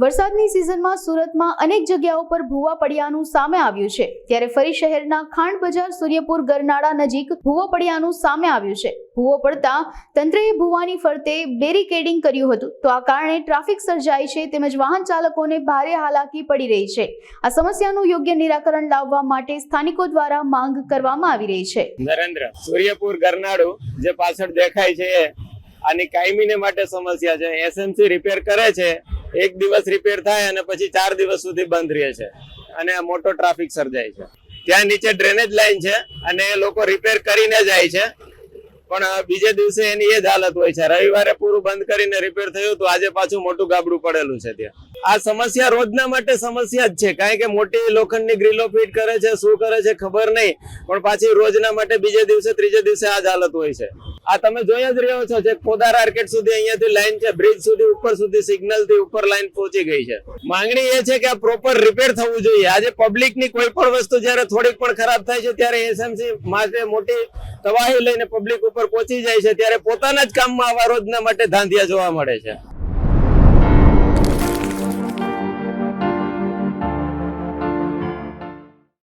વરસાદની સિઝનમાં સુરતમાં અનેક જગ્યાઓ પર ભૂવા પડ્યાનું સામે આવ્યું છે, ત્યારે ફરી શહેરના ખાંડ બજાર સૂર્યપુર ગરનાળા નજીક ભૂવો પડ્યાનું સામે આવ્યું છે। ભૂવો પડતા તંત્રએ ભૂવાની ફરતે બેરિકેડિંગ કર્યું હતું, તો આ કારણે ટ્રાફિક સર્જાય છે તેમજ વાહન ચાલકોને ભારે હાલાકી પડી રહી છે। આ સમસ્યાનું યોગ્ય નિરાકરણ લાવવા માટે સ્થાનિકો દ્વારા માંગ કરવામાં આવી રહી છે। નરેન્દ્ર સૂર્યપુર ગરનાળું જે પાછળ દેખાય છે આની કાયમીને માટે સમસ્યા છે। એસએમસી રિપેર કરે છે, એક દિવસ રિપેર થાય અને પછી 4 દિવસ સુધી બંધ રહે છે અને આ મોટો ટ્રાફિક સર્જાય છે। ત્યાં નીચે ડ્રેનેજ લાઈન છે અને એ લોકો રિપેર કરીને જાય છે, પણ બીજે દિવસે એની એ જ હાલત હોય છે। રવિવારે પૂરું બંધ કરીને રિપેર થયું તો આજે પાછું મોટું ગાબડું પડેલું છે। ત્યાં આ સમસ્યા રોજના માટે સમસ્યા જ છે, કારણ કે મોટી લોખંડની ગ્રીલો ફિટ કરે છે, શું કરે છે ખબર નહીં, પણ પાછી રોજના માટે બીજે દિવસે ત્રીજે દિવસે આ જ હાલત હોય છે। આ તમે જોઈ જ રહ્યો છો, જે પોદાર આર્કેટ સુધી અહીંયાથી લાઈન છે, બ્રિજ સુધી ઉપર સુધી સિગ્નલ થી ઉપર લાઈન પહોંચી ગઈ છે। માંગણી એ છે કે આ પ્રોપર રિપેર થવું જોઈએ। આજે પબ્લિક ની કોઈ પણ વસ્તુ જયારે થોડીક પણ ખરાબ થાય છે ત્યારે એસએમસી માટે મોટી તવાહી લઈને પબ્લિક ઉપર પહોંચી જાય છે, ત્યારે પોતાના જ કામમાં આવા રોજના માટે ધાંધિયા જોવા મળે છે।